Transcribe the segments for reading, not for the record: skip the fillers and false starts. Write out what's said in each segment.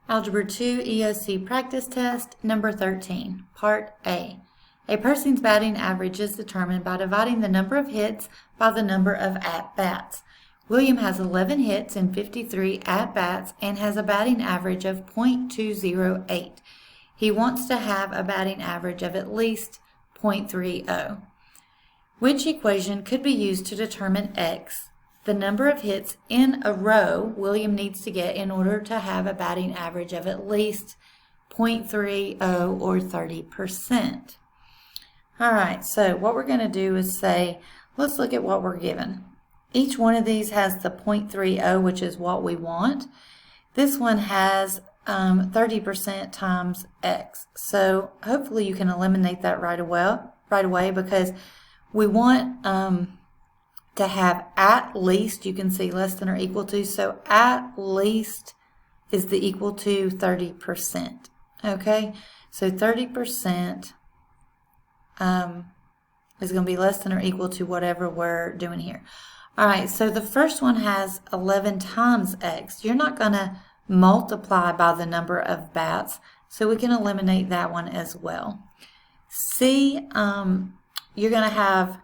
Algebra 2 EOC Practice Test number 13, Part A. A person's batting average is determined by dividing the number of hits by the number of at-bats. William has 11 hits and 53 at-bats and has a batting average of .208. He wants to have a batting average of at least .30. Which equation could be used to determine X, the number of hits in a row William needs to get in order to have a batting average of at least .30 or 30%? All right, so what we're going to do is say, let's look at what we're given. Each one of these has the .30, which is what we want. This one has 30% times X. So hopefully you can eliminate that right away because we want to have at least, you can see less than or equal to, so at least is the equal to 30%. Okay, so 30% is going to be less than or equal to whatever we're doing here. All right, so the first one has 11 times X. You're not going to multiply by the number of bats, so we can eliminate that one as well. C, you're going to have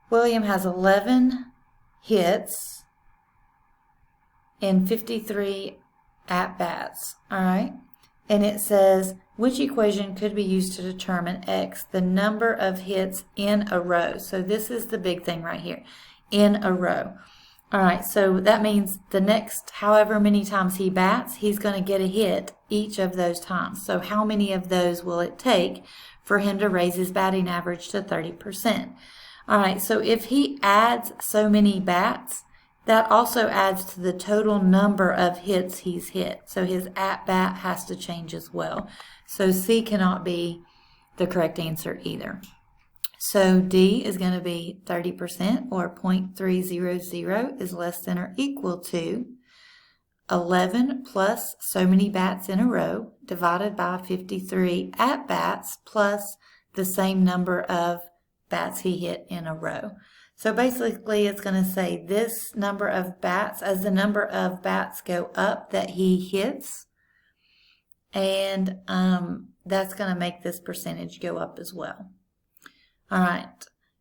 William has 11 hits and 53 at-bats, all right? And it says, which equation could be used to determine X, the number of hits in a row? So this is the big thing right here, in a row. All right, so that means the next however many times he bats, he's going to get a hit each of those times. So how many of those will it take for him to raise his batting average to 30%? All right, so if he adds so many bats, that also adds to the total number of hits he's hit. So his at-bat has to change as well. So C cannot be the correct answer either. So D is going to be 30%, or .300 is less than or equal to 11 plus so many bats in a row divided by 53 at-bats plus the same number of bats he hit in a row. So basically it's going to say this number of bats, as the number of bats go up that he hits, and that's going to make this percentage go up as well. All right,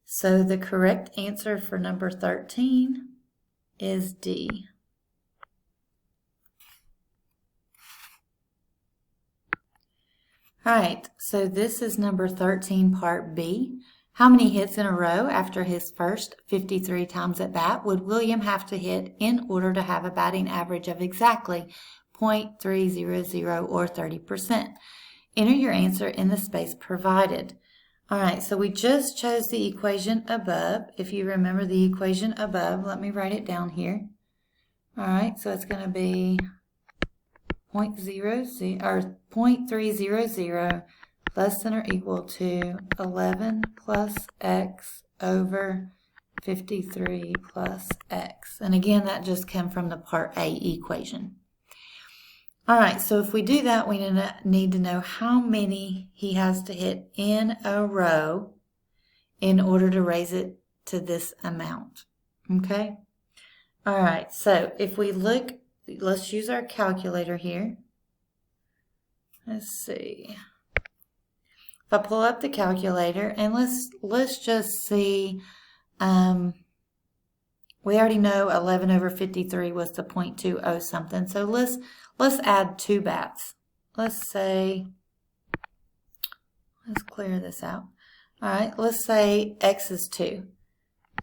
so the correct answer for number 13 is D. All right, so this is number 13, part B. How many hits in a row after his first 53 times at bat would William have to hit in order to have a batting average of exactly .300 or 30%? Enter your answer in the space provided. All right, so we just chose the equation above. If you remember the equation above, let me write it down here. All right, so it's going to be .300 less than or equal to 11 plus X over 53 plus X. And again, that just came from the part A equation. All right, so if we do that, we need to know how many he has to hit in a row in order to raise it to this amount, okay? All right, so if we look, let's use our calculator here. Let's see. If I pull up the calculator and let's just see, we already know 11 over 53 was the .20 something. So let's add 2 bats. Let's say, let's clear this out. All right, let's say X is 2.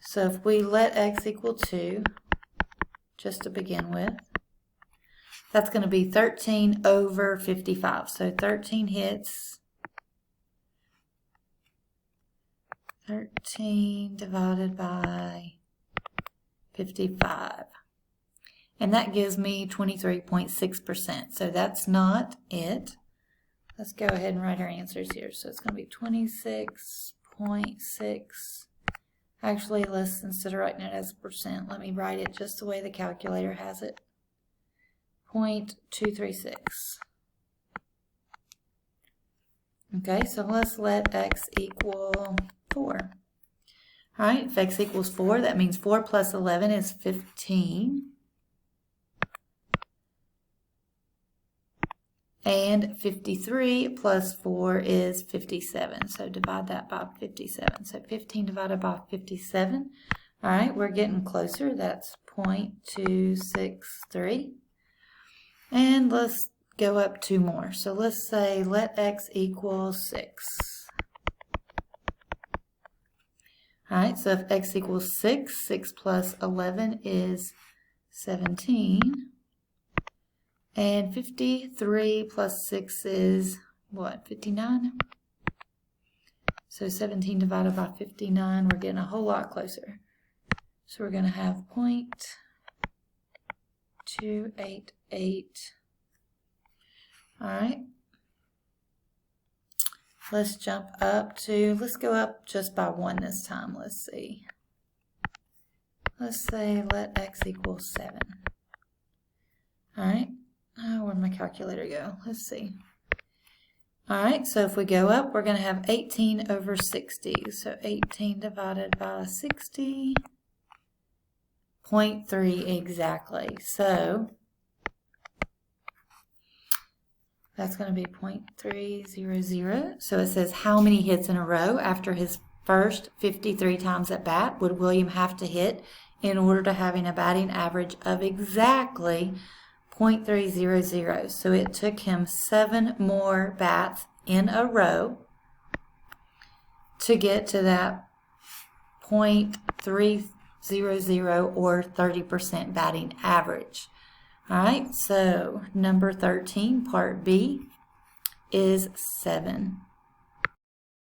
So if we let X equal 2, just to begin with, that's going to be 13 over 55. So 13 hits. 13 divided by 55. And that gives me 23.6%. So that's not it. Let's go ahead and write our answers here. So it's going to be 26.6. Actually, instead of writing it as a percent, let me write it just the way the calculator has it. 0.236. Okay, so let's let X equal 4. All right, if X equals 4, that means 4 plus 11 is 15. And 53 plus 4 is 57. So divide that by 57. So 15 divided by 57. All right, we're getting closer. That's 0.263. And let's go up 2 more. So let's say let x equal 6. All right, so if x equals 6, 6 plus 11 is 17. And 53 plus 6 is, what, 59? So 17 divided by 59, we're getting a whole lot closer. So we're going to have 0.288. All right. Let's jump up to, let's go up just by 1 this time. Let's see. Let's say let x equal 7. All right. Oh, where'd my calculator go? Let's see. All right, so if we go up, we're going to have 18 over 60. So 18 divided by 60, 0.3 exactly. So that's going to be 0.300. So it says how many hits in a row after his first 53 times at bat would William have to hit in order to having a batting average of exactly 0.300. So it took him 7 more bats in a row to get to that 0.300 or 30% batting average. All right, so number 13, part B, is 7.